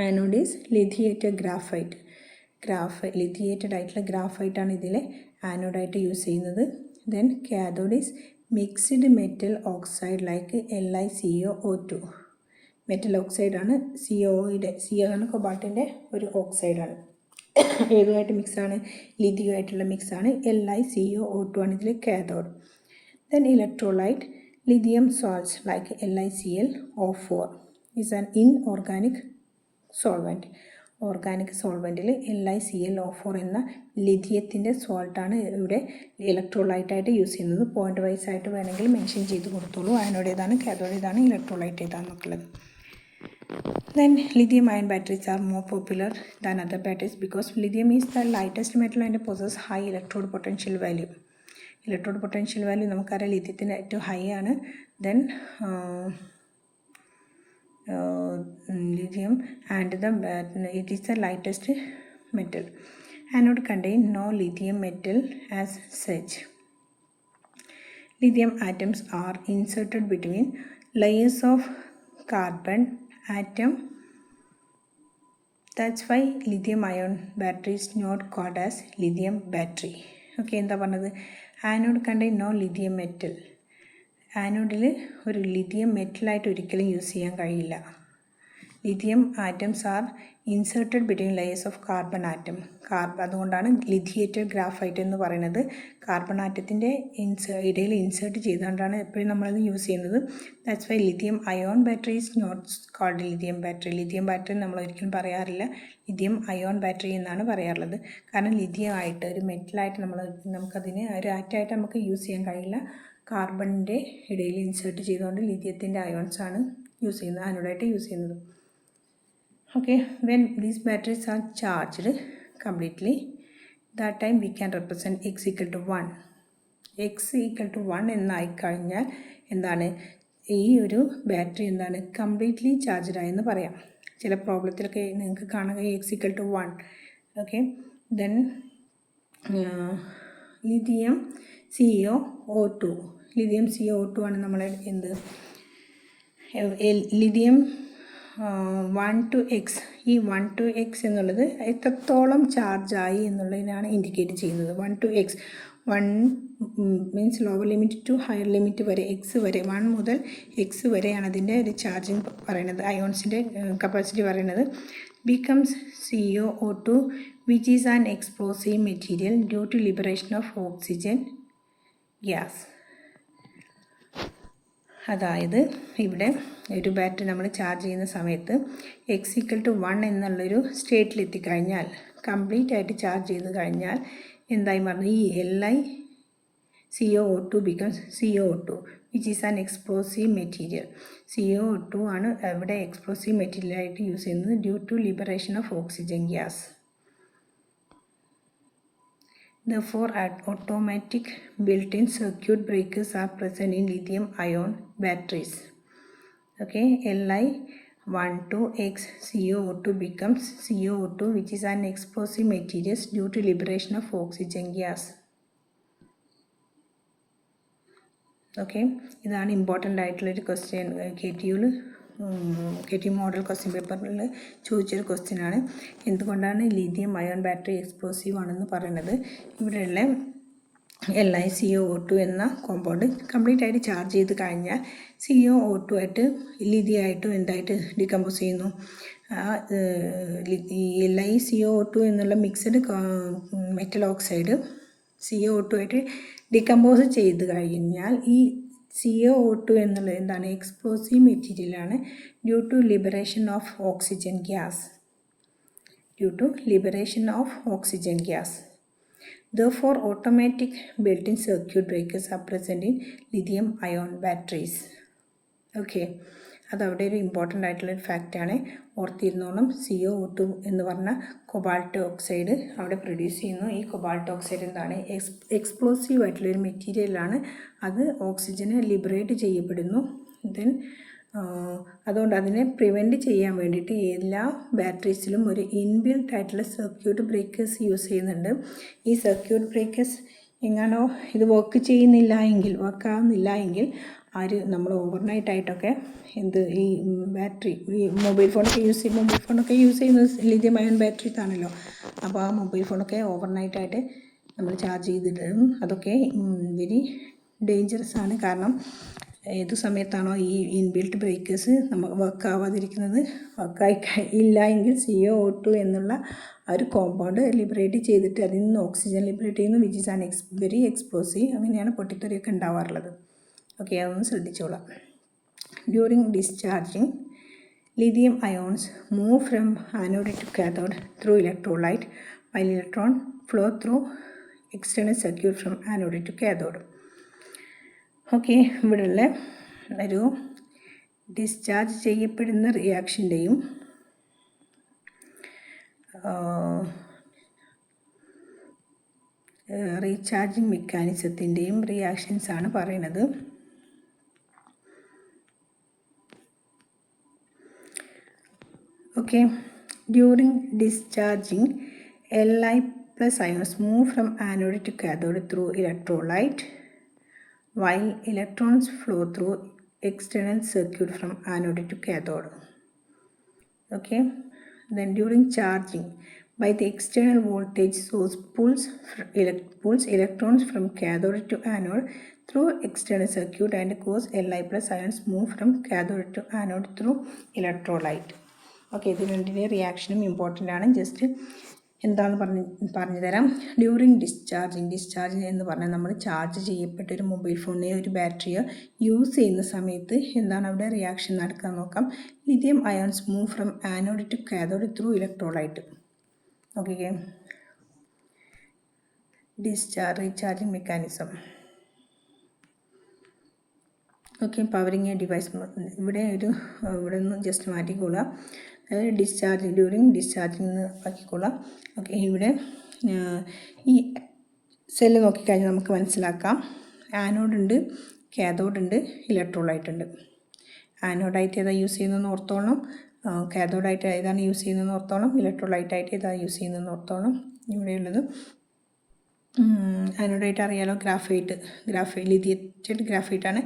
Speaker 1: Anode is lithiated graphite. Lithiated ആയിട്ടുള്ള ഗ്രാഫൈറ്റാണ് ഇതിൽ ആനോഡായിട്ട് യൂസ് ചെയ്യുന്നത്. Then cathode is mixed metal oxide like LiCO2. Metal ഓക്സൈഡാണ്. CO ആണ് കൊബാൾട്ടിൻ്റെ ഒരു ഓക്സൈഡാണ്. ഏതുമായിട്ട് മിക്സാണ്, ലിഥിയമായിട്ടുള്ള മിക്സാണ്. LiCO2 ആണ് ഇതിൽ cathode. Then electrolyte lithium salts like LiClO4 is an inorganic solvent. Organic സോൾവെൻറ്റിൽ LiClO4 എന്ന ലിഥിയത്തിൻ്റെ സോൾട്ടാണ് ഇവിടെ ഇലക്ട്രോലൈറ്റായിട്ട് യൂസ് ചെയ്യുന്നത്. പോയിൻ്റ് വൈസ് ആയിട്ട് വേണമെങ്കിൽ മെൻഷൻ ചെയ്ത് കൊടുത്തോളൂ. ആനോഡ് ഏതാണ്, കാഥോഡ് ഏതാണ്, ഇലക്ട്രോലൈറ്റ് ഏതാണെന്നൊക്കെ ഉള്ളത്. Then lithium ion batteries are more popular than other batteries because lithium is the lightest metal and possesses high electrode potential value. Electrode potential value നമുക്കറിയാം ലിഥിയത്തിന് ഏറ്റവും high ആണ്. Then lithium and it is the lightest metal. Anode contain no lithium metal as such. Lithium atoms are inserted between layers of carbon atom. That's why lithium ion battery is not called as lithium battery. Okay, എന്താ പറഞ്ഞത്, anode contain no lithium metal. ആനോഡിൽ ഒരു lithium മെറ്റലായിട്ട് ഒരിക്കലും use ചെയ്യാൻ കഴിയില്ല. Lithium atoms are inserted between layers of carbon atom. അതുകൊണ്ടാണ് lithiated graphite എന്ന് പറയുന്നത്. കാർബൺ ആറ്റത്തിൻ്റെ ഇടയിൽ ഇൻസേർട്ട് ചെയ്തുകൊണ്ടാണ് എപ്പോഴും നമ്മളത് യൂസ് ചെയ്യുന്നത്. That's why lithium ion battery is not called lithium battery. Lithium battery നമ്മൾ ഒരിക്കലും പറയാറില്ല, ലിഥിയം അയോൺ ബാറ്ററി എന്നാണ് പറയാറുള്ളത്. കാരണം ലിഥിയം ആയിട്ട് ഒരു മെറ്റലായിട്ട് നമുക്കതിനെ ഒരു ആറ്റായിട്ട് നമുക്ക് യൂസ് ചെയ്യാൻ കഴിയില്ല. കാർബണിൻ്റെ ഇടയിൽ ഇൻസേർട്ട് ചെയ്തുകൊണ്ട് ലിഥിയത്തിൻ്റെ അയോൺസാണ് യൂസ് ചെയ്യുന്നത്, ആനോഡായിട്ട് യൂസ് ചെയ്യുന്നത്. Okay, when these batteries are charged completely, that time we can represent x equal to 1. x equal to 1 എന്നായി കഴിഞ്ഞാൽ എന്താണ്, ഈ ഒരു ബാറ്ററി എന്താണ്, കംപ്ലീറ്റ്ലി ചാർജ്ഡ് ആയെന്ന് പറയാം. ചില പ്രോബ്ലത്തിലൊക്കെ നിങ്ങൾക്ക് കാണുക x equal to 1. Okay, then lithium CO2. Lithium CO2 ആണ് നമ്മളെ എന്ത്, ലിഥിയം 1 to x. ഈ 1 to x എന്നുള്ളത് എത്രത്തോളം ചാർജായി എന്നുള്ളതിനാണ് ഇൻഡിക്കേറ്റ് ചെയ്യുന്നത്. 1 to x, 1 means lower limit to higher limit വരെ, എക്സ് വരെ, 1 മുതൽ എക്സ് വരെയാണ് അതിൻ്റെ ഒരു ചാർജിങ് പറയുന്നത്, അയോൺസിൻ്റെ കപ്പാസിറ്റി പറയുന്നത്. Becomes CO2 which is an explosive material due to liberation of oxygen gas. അതായത് ഇവിടെ ഒരു ബാറ്ററി നമ്മൾ ചാർജ് ചെയ്യുന്ന സമയത്ത് x equal to 1 എന്നുള്ളൊരു സ്റ്റേറ്റിലെത്തിക്കഴിഞ്ഞാൽ, കംപ്ലീറ്റ് ആയിട്ട് ചാർജ് ചെയ്ത് കഴിഞ്ഞാൽ എന്തായി മാറുന്നു, ഈ LiCO2 becomes CO2 which is an explosive material. CO2 ആണ് ഇവിടെ എക്സ്പ്ലോസീവ് മെറ്റീരിയലായിട്ട് യൂസ് ചെയ്യുന്നത് due to liberation of oxygen gas. Therefore, automatic built-in circuit breakers are present in lithium-ion batteries. Okay, Li1 to X CO2 becomes CO2, which is an explosive material due to liberation of oxygen gas. Okay, ഇതാണ് important ആയിട്ടുള്ളൊരു question. KT model question പേപ്പറിൽ ചോദിച്ചൊരു ക്വസ്റ്റ്യനാണ്. എന്തുകൊണ്ടാണ് lithium ion battery explosive ആണെന്ന് പറയുന്നത്. ഇവിടെയുള്ള LiCO2 എന്ന കോമ്പൗണ്ട് കംപ്ലീറ്റ് ആയിട്ട് ചാർജ് ചെയ്ത് കഴിഞ്ഞാൽ CO2 ആയിട്ട് ലിഥിയമായിട്ടും എന്തായിട്ട് ഡികമ്പോസ് ചെയ്യുന്നു. ഈ LiCO2 എന്നുള്ള മിക്സഡ് മെറ്റൽ ഓക്സൈഡ് CO2 ആയിട്ട് ഡികമ്പോസ് ചെയ്ത് കഴിഞ്ഞാൽ ഈ CO2 എന്നുള്ളത് എന്താണ്, എക്സ്പ്ലോസീവ് മെറ്റീരിയലാണ് due to liberation of oxygen gas. Therefore, automatic built-in circuit breakers are present in lithium-ion batteries. Okay, അതവിടെ ഒരു ഇമ്പോർട്ടൻ്റ് ആയിട്ടുള്ളൊരു ഫാക്റ്റാണ്, ഓർത്തിരുന്നോണം. CO2 എന്ന് പറഞ്ഞ കൊബാൾട്ട് ഓക്സൈഡ് അവിടെ പ്രൊഡ്യൂസ് ചെയ്യുന്നു. ഈ കൊബാൾട്ട് ഓക്സൈഡ് എന്താണ്, എക്സ്പ്ലോസീവ് ആയിട്ടുള്ളൊരു മെറ്റീരിയലാണ്. അത് ഓക്സിജനെ ലിബറേറ്റ് ചെയ്യപ്പെടുന്നു. ദെൻ അതുകൊണ്ട് അതിനെ പ്രിവെൻറ്റ് ചെയ്യാൻ വേണ്ടിയിട്ട് എല്ലാ ബാറ്ററീസിലും ഒരു ഇൻബിൽറ്റ് ആയിട്ടുള്ള സർക്യൂട്ട് ബ്രേക്കേഴ്സ് യൂസ് ചെയ്യുന്നുണ്ട്. ഈ സർക്യൂട്ട് ബ്രേക്കേഴ്സ് എങ്ങാനോ ഇത് വർക്കാവുന്നില്ല എങ്കിൽ നമ്മൾ ഓവർനൈറ്റായിട്ടൊക്കെ ഈ ബാറ്ററി, ഈ മൊബൈൽ ഫോണൊക്കെ യൂസ് ചെയ്യുന്നത് ലിഥിയം അയൺ ബാറ്ററീസ് ആണല്ലോ. അപ്പോൾ ആ മൊബൈൽ ഫോണൊക്കെ ഓവർനൈറ്റായിട്ട് നമ്മൾ ചാർജ് ചെയ്തിടും. അതൊക്കെ വെരി ഡേഞ്ചറസ് ആണ്. കാരണം ഏത് സമയത്താണോ ഈ ഇൻബിൽറ്റ് ബ്രേക്കേഴ്സ് വർക്കാവാതിരിക്കുന്നത്, ഇല്ല എങ്കിൽ CO2 എന്നുള്ള ആ ഒരു കോമ്പൗണ്ട് ലിബറേറ്റ് ചെയ്തിട്ട് അതിൽ നിന്ന് ഓക്സിജൻ ലിബറേറ്റ് ചെയ്യുന്നു, which is an very explosive. അങ്ങനെയാണ് പൊട്ടിത്തെറിയൊക്കെ ഉണ്ടാവാറുള്ളത്. ഓക്കെ, അതൊന്ന് ശ്രദ്ധിച്ചോളാം. During discharging, lithium ions move from anode to cathode through electrolyte, while electron flow through external circuit from anode to cathode. Okay, ഇവിടെയുള്ള ഒരു discharge ചെയ്യപ്പെടുന്ന റിയാക്ഷൻ്റെയും recharging മെക്കാനിസത്തിൻ്റെയും റിയാക്ഷൻസാണ് പറയുന്നത്. Okay, during discharging Li plus ions move from anode to cathode through electrolyte, while electrons flow through external circuit from anode to cathode. Okay, then during charging, by the external voltage source pulls electrons from cathode to anode through external circuit and cause Li plus ions move from cathode to anode through electrolyte. Okay, ഇത് രണ്ടിൻ്റെ റിയാക്ഷനും important ആണ്. Just എന്താണെന്ന് പറഞ്ഞു തരാം. During discharging എന്ന് പറഞ്ഞാൽ നമ്മൾ charge ചെയ്യപ്പെട്ട ഒരു മൊബൈൽ ഫോണിനെയോ ഒരു ബാറ്ററിയോ യൂസ് ചെയ്യുന്ന സമയത്ത് എന്താണ് അവിടെ റിയാക്ഷൻ നടക്കാൻ നോക്കാം. Lithium ions move from anode to cathode through electrolyte. Okay, recharging mechanism. Okay, powering a device. ഇവിടെ നിന്ന് ജസ്റ്റ് മാറ്റിക്കൊള്ളുക. അതായത് ഡ്യൂറിങ് ഡിസ്ചാർജിങ് എന്ന് ആക്കിക്കൊള്ളാം. ഓക്കെ, ഇവിടെ ഈ സെല്ല് നോക്കിക്കഴിഞ്ഞാൽ നമുക്ക് മനസ്സിലാക്കാം. ആനോഡുണ്ട്, കാഥോഡുണ്ട്, ഇലക്ട്രോലൈറ്റ് ഉണ്ട്. ആനോഡായിട്ട് ഏതാണ് യൂസ് ചെയ്യുന്നതെന്ന് ഓർത്തോണം, കാഥോഡായിട്ട് ഏതാണ് യൂസ് ചെയ്യുന്നതെന്ന് ഓർത്തോണം, ഇലക്ട്രോലൈറ്റായിട്ട് ഏതാണ് യൂസ് ചെയ്യുന്നതെന്ന് ഓർത്തോണം. ഇവിടെയുള്ളത് ആനോഡായിട്ട് അറിയാലോ, ലിഥിയേറ്റഡ് ഗ്രാഫൈറ്റാണ്.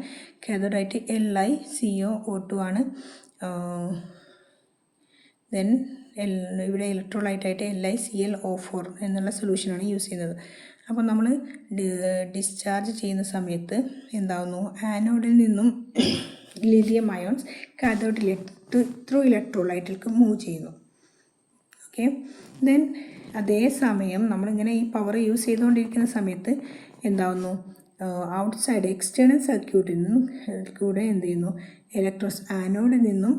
Speaker 1: കാഥോഡായിട്ട് LiCO2 ആണ്. ദെൻ ഇവിടെ ഇലക്ട്രോലൈറ്റായിട്ട് LiClO4 എന്നുള്ള സൊല്യൂഷനാണ് യൂസ് ചെയ്യുന്നത്. അപ്പോൾ നമ്മൾ ഡിസ്ചാർജ് ചെയ്യുന്ന സമയത്ത് എന്താകുന്നു, ആനോഡിൽ നിന്നും ലിഥിയം അയോൺസ് കാഥോഡിലേക്ക് ത്രൂ ഇലക്ട്രോലൈറ്റിലേക്ക് മൂവ് ചെയ്യുന്നു. ഓക്കെ, ദെൻ അതേസമയം നമ്മളിങ്ങനെ ഈ പവർ യൂസ് ചെയ്തുകൊണ്ടിരിക്കുന്ന സമയത്ത് എന്താകുന്നു, ഔട്ട്സൈഡ് എക്സ്റ്റേണൽ സർക്യൂട്ടിൽ നിന്നും കൂടെ എന്ത് ചെയ്യുന്നു, ഇലക്ട്രോൺസ് ആനോഡിൽ നിന്നും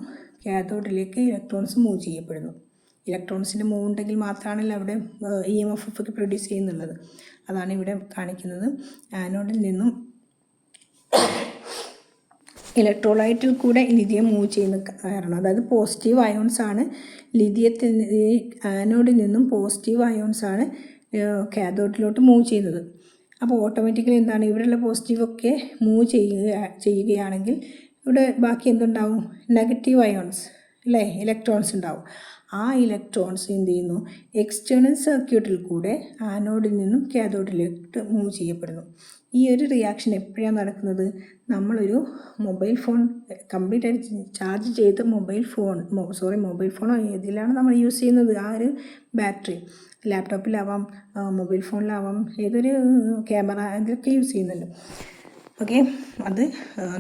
Speaker 1: കാഥോഡിലേക്ക് ഇലക്ട്രോൺസ് മൂവ് ചെയ്യപ്പെടുന്നു. ഇലക്ട്രോൺസിൻ്റെ മൂവ് ഉണ്ടെങ്കിൽ മാത്രമാണല്ലോ അവിടെ EMF ഒക്കെ പ്രൊഡ്യൂസ് ചെയ്യുന്നുള്ളത്. അതാണ് ഇവിടെ കാണിക്കുന്നത്. ആനോഡിൽ നിന്നും ഇലക്ട്രോലൈറ്റിൽ കൂടെ ലിഥിയം മൂവ് ചെയ്യുന്ന കാരണം, അതായത് പോസിറ്റീവ് അയോൺസ് ആണ് ലിഥിയത്തിൽ, ആനോഡിൽ നിന്നും പോസിറ്റീവ് അയോൺസ് ആണ് കാഥോഡിലോട്ട് മൂവ് ചെയ്യുന്നത്. അപ്പോൾ ഓട്ടോമാറ്റിക്കലി എന്താണ്, ഇവിടെയുള്ള പോസിറ്റീവൊക്കെ മൂവ് ചെയ്യുകയാണെങ്കിൽ ഇവിടെ ബാക്കി എന്തുണ്ടാവും, നെഗറ്റീവ് അയോൺസ് അല്ലേ, ഇലക്ട്രോൺസ് ഉണ്ടാവും. ആ ഇലക്ട്രോൺസ് എന്ത് ചെയ്യുന്നു, എക്സ്റ്റേണൽ സർക്യൂട്ടിൽ കൂടെ ആനോഡിൽ നിന്നും കാഥോഡിലേക്ക് മൂവ് ചെയ്യപ്പെടുന്നു. ഈ ഒരു റിയാക്ഷൻ എപ്പോഴാണ് നടക്കുന്നത്? നമ്മളൊരു മൊബൈൽ ഫോൺ കംപ്ലീറ്റ് ആയിട്ട് ചാർജ് ചെയ്ത മൊബൈൽ ഫോണോ ഏതിലാണ് നമ്മൾ യൂസ് ചെയ്യുന്നത്, ആ ഒരു ബാറ്ററി ലാപ്ടോപ്പിലാവാം, മൊബൈൽ ഫോണിലാവാം, ഏതൊരു ക്യാമറ അതിലൊക്കെ യൂസ് ചെയ്യുന്നുണ്ട്. ഓക്കെ, അത്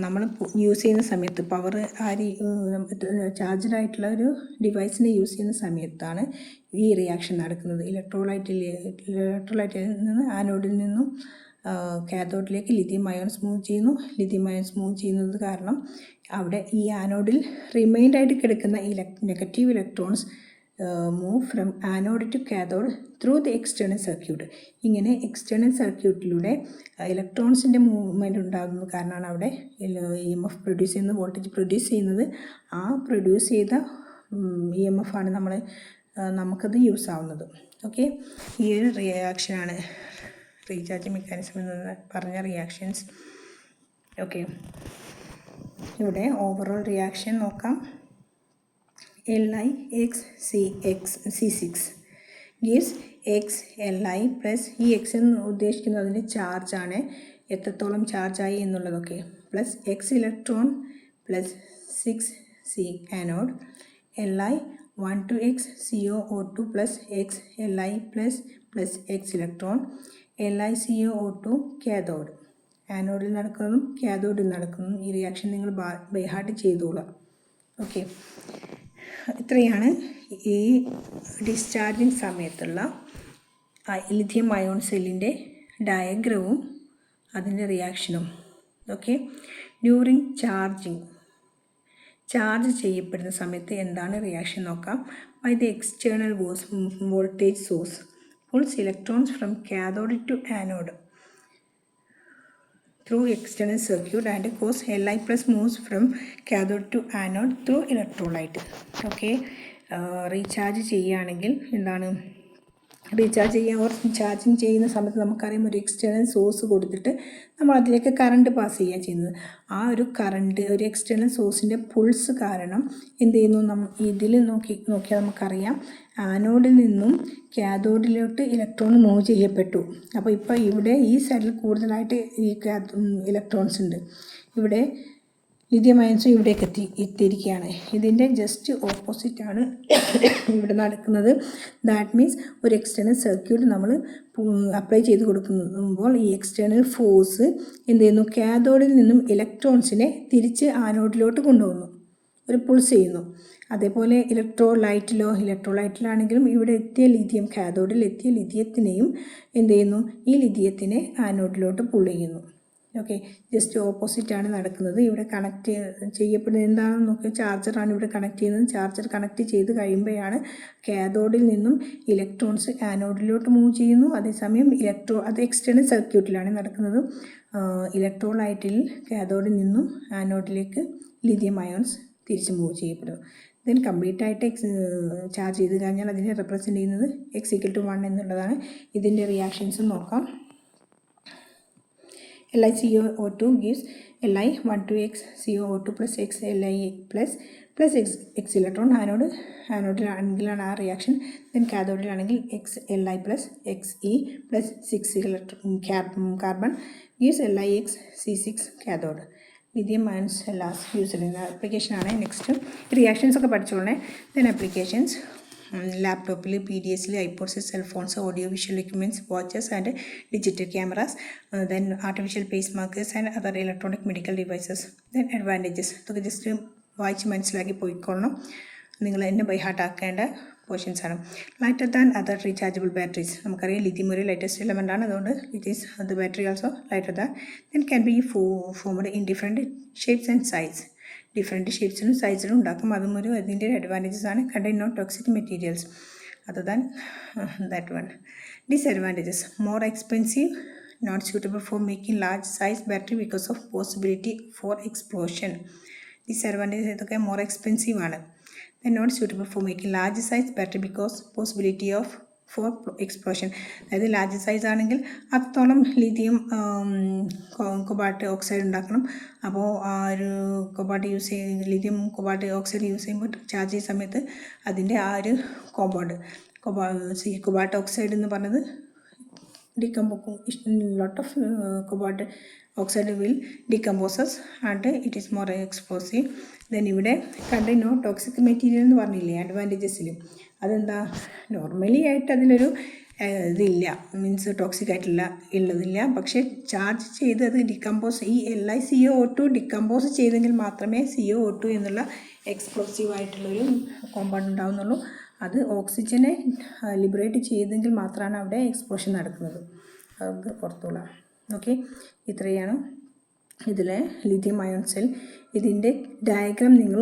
Speaker 1: നമ്മൾ യൂസ് ചെയ്യുന്ന സമയത്ത് പവർ ചാർജറായിട്ടുള്ള ഒരു ഡിവൈസിനെ യൂസ് ചെയ്യുന്ന സമയത്താണ് ഈ റിയാക്ഷൻ നടക്കുന്നത്. ഇലക്ട്രോലൈറ്റിൽ നിന്ന് ആനോഡിൽ നിന്നും കാഥോഡിലേക്ക് ലിഥിയം അയോൺസ് മൂവ് ചെയ്യുന്നു. ലിഥിയം അയോൺസ് മൂവ് ചെയ്യുന്നത് കാരണം അവിടെ ഈ ആനോഡിൽ റിമൈൻഡായിട്ട് കിടക്കുന്ന negative electrons move from anode to cathode through the external circuit. ഇങ്ങനെ എക്സ്റ്റേണൽ സർക്യൂട്ടിലൂടെ ഇലക്ട്രോൺസിൻ്റെ മൂവ്മെൻറ്റ് ഉണ്ടാകുന്നത് കാരണമാണ് അവിടെ EMF പ്രൊഡ്യൂസ് ചെയ്യുന്നത്, വോൾട്ടേജ് പ്രൊഡ്യൂസ് ചെയ്യുന്നത്. ആ പ്രൊഡ്യൂസ് ചെയ്ത EMF ആണ് നമുക്കത് യൂസ് ആവുന്നത്. ഓക്കെ, ഈ ഒരു റിയാക്ഷനാണ് റീചാർജ് മെക്കാനിസം എന്ന് പറഞ്ഞ റിയാക്ഷൻസ്. ഓക്കെ, ഇവിടെ ഓവറോൾ റിയാക്ഷൻ നോക്കാം. LiXC6 gives XLi പ്ലസ് ഈ എക്സ് എന്ന് ഉദ്ദേശിക്കുന്നത് അതിൻ്റെ ചാർജാണ്, എത്രത്തോളം ചാർജായി എന്നുള്ളതൊക്കെ, plus X electron plus 6C anode, Li 1 to X CO2 plus X Li plus X electron, LiCO2 cathode. ആനോഡിൽ നടക്കുന്നതും കാഥോഡിൽ നടക്കുന്നതും ഈ റിയാക്ഷൻ നിങ്ങൾ ബൈ ഹാർട്ട് ചെയ്തോളുക. ഓക്കെ, ഇത്രയാണ് ഈ ഡിസ്ചാർജിങ് സമയത്തുള്ള ലിഥിയം അയോൺ സെല്ലിൻ്റെ ഡയഗ്രവും അതിൻ്റെ റിയാക്ഷനും. ഓക്കെ, ഡ്യൂറിങ് ചാർജ് ചെയ്യപ്പെടുന്ന സമയത്ത് എന്താണ് റിയാക്ഷൻ നോക്കാം. By the external voltage source pulls electrons from cathode to anode through external circuit and cause Li plus moves from cathode to anode through electrolyte. Okay, recharge ചെയ്യുകയാണെങ്കിൽ എന്താണ്, recharge charging ചെയ്യുന്ന സമയത്ത് നമുക്കറിയാം ഒരു എക്സ്റ്റേണൽ സോഴ്സ് കൊടുത്തിട്ട് നമ്മൾ അതിലേക്ക് current pass ചെയ്യുക ചെയ്യുന്നത്. ആ ഒരു കറണ്ട് ഒരു എക്സ്റ്റേണൽ സോഴ്സിൻ്റെ പുൾസ് കാരണം എന്ത് ചെയ്യുന്നു, ഇതിൽ നോക്കിയാൽ നമുക്കറിയാം ആനോഡിൽ നിന്നും കാഥോഡിലോട്ട് ഇലക്ട്രോൺ മൂവ് ചെയ്യപ്പെട്ടു. അപ്പോൾ ഇപ്പോൾ ഇവിടെ ഈ സൈഡിൽ കൂടുതലായിട്ട് ഈ ഇലക്ട്രോൺസ് ഉണ്ട്, ഇവിടെ ലിഥിയം അയൺസും ഇവിടേക്ക് എത്തിയിരിക്കുകയാണ്. ഇതിൻ്റെ ജസ്റ്റ് ഓപ്പോസിറ്റാണ് ഇവിടെ നടക്കുന്നത്. ദാറ്റ് മീൻസ് ഒരു എക്സ്റ്റേണൽ സർക്യൂട്ട് നമ്മൾ അപ്ലൈ ചെയ്ത് കൊടുക്കുമ്പോൾ ഈ എക്സ്റ്റേണൽ ഫോഴ്സ് എന്ത് ചെയ്യുന്നു, കാഥോഡിൽ നിന്നും ഇലക്ട്രോൺസിനെ തിരിച്ച് ആനോഡിലോട്ട് കൊണ്ടുപോകുന്നു, ഒരു പുൾസ് ചെയ്യുന്നു. അതേപോലെ ഇലക്ട്രോലൈറ്റിലാണെങ്കിലും ഇവിടെ എത്തിയ ലിഥിയം, കാഥോഡിൽ എത്തിയ ലിഥിയത്തിനെയും എന്ത് ചെയ്യുന്നു, ഈ ലിഥിയത്തിനെ ആനോഡിലോട്ട് പുൾ ചെയ്യുന്നു. ഓക്കെ, ജസ്റ്റ് ഓപ്പോസിറ്റാണ് നടക്കുന്നത്. ഇവിടെ കണക്ട് ചെയ്യപ്പെടുന്നത് എന്താണെന്ന് നോക്കിയാൽ ചാർജറാണ് ഇവിടെ കണക്ട് ചെയ്യുന്നത്. ചാർജർ കണക്ട് ചെയ്ത് കഴിയുമ്പോഴാണ് കാഥോഡിൽ നിന്നും ഇലക്ട്രോൺസ് ആനോഡിലോട്ട് മൂവ് ചെയ്യുന്നു. അതേസമയം അത് എക്സ്റ്റേണൽ സർക്യൂട്ടിലാണ് നടക്കുന്നത്. ഇലക്ട്രോലൈറ്റിൽ കാഥോഡിൽ നിന്നും ആനോഡിലേക്ക് ലിഥിയം അയോൺസ് തിരിച്ച് മൂവ് ചെയ്യപ്പെടുന്നു. ദെൻ കംപ്ലീറ്റ് ആയിട്ട് ചാർജ് ചെയ്ത് കഴിഞ്ഞാൽ അതിനെ റെപ്രസെൻ്റ് ചെയ്യുന്നത് x=1 എന്നുള്ളതാണ്. ഇതിൻ്റെ റിയാക്ഷൻസ് നോക്കാം. LiCO2 gives Li 1 to X CO2 plus X Li plus X electron. ആനോഡിലാണെങ്കിലാണ് ആ റിയാക്ഷൻ. ദെൻ കാഥോഡിലാണെങ്കിൽ X Li plus Xe plus 6 electron carbon gives LiX C6 cathode. Lithium ions cell as use ചെയ്യുന്ന ആപ്ലിക്കേഷനാണ്. Next reactions ഒക്കെ പഠിച്ചോളേ. ദെൻ applications ലാപ്ടോപ്പിൽ, PDSൽ, iPods, cellphones, audio visual equipments, watches and digital cameras, then artificial pace markers and other electronic medical devices. Then advantages ഇതൊക്കെ just വായിച്ച് മനസ്സിലാക്കി പോയിക്കൊള്ളണം. നിങ്ങൾ എന്നെ ബൈ ഹാർട്ട് ആക്കേണ്ട പോർഷൻസ് ആണ്. Lighter than other rechargeable batteries. നമുക്കറിയാം ലിഥിയം ഒരു ലൈറ്റസ്റ്റ് എലമെൻ്റ് ആണ്, അതുകൊണ്ട് it is the battery also lighter than. Then can be formed in different shapes and size. Different ഷേപ്സിലും സൈസിലും ഉണ്ടാക്കും. അതും അതിൻ്റെ അഡ്വാൻറ്റേജസ് ആണ്. Contain non toxic materials other than that one. Disadvantages more expensive, not suitable for making large size battery because of possibility for explosion. Disadvantages ഇതൊക്കെ more expensive ആണ്. Then not suitable for making large size battery because possibility of for explosion. അതായത് large size ആണെങ്കിൽ അത്രത്തോളം lithium cobalt oxide ഉണ്ടാക്കണം. അപ്പോൾ ആ ഒരു lithium cobalt oxide use ചെയ്യുമ്പോൾ ചാർജ് ചെയ്യുന്ന സമയത്ത് അതിൻ്റെ ആ ഒരു കോമ്പൗണ്ട് കൊബാൾട്ട് ഓക്സൈഡ് എന്ന് പറഞ്ഞത് lot of cobalt oxide will decomposes and it is more explosive. Then ഇവിടെ കണ്ട നോ ടോക്സിക് മെറ്റീരിയൽ എന്ന് പറഞ്ഞില്ലേ അഡ്വാൻറ്റേജസിൽ, അതെന്താ നോർമലി ആയിട്ട് അതിലൊരു ഇതില്ല, മീൻസ് ടോക്സിക് ആയിട്ടുള്ള ഉള്ളതില്ല. പക്ഷേ ചാർജ് ചെയ്ത് അത് ഡിക്കമ്പോസ് ഈ LiCO2 ഡിക്കമ്പോസ് ചെയ്തെങ്കിൽ മാത്രമേ CO2 എന്നുള്ള എക്സ്പ്ലോസീവ് ആയിട്ടുള്ളൊരു കോമ്പൗണ്ട് ഉണ്ടാകുന്നുള്ളൂ. അത് ഓക്സിജനെ ലിബറേറ്റ് ചെയ്തെങ്കിൽ മാത്രമാണ് അവിടെ എക്സ്പ്ലോഷൻ നടക്കുന്നത്. അത് പുറത്തുള്ള ഓക്കെ. ഇത്രയാണ് ഇതിലെ ലിഥിയം അയോൺ സെൽ. ഇതിൻ്റെ ഡയഗ്രാം നിങ്ങൾ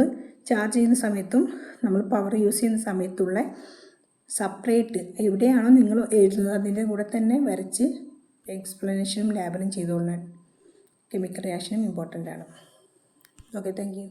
Speaker 1: ചാർജ് ചെയ്യുന്ന സമയത്തും നമ്മൾ പവർ യൂസ് ചെയ്യുന്ന സമയത്തുള്ള സെപ്പറേറ്റ് എവിടെയാണോ നിങ്ങൾ എഴുതുന്നത് അതിൻ്റെ കൂടെ തന്നെ വരച്ച് എക്സ്പ്ലനേഷനും ലാബിലും ചെയ്തോളാൻ. കെമിക്കൽ റിയാക്ഷനും ഇമ്പോർട്ടൻ്റ് ആണ്. Okay, thank you.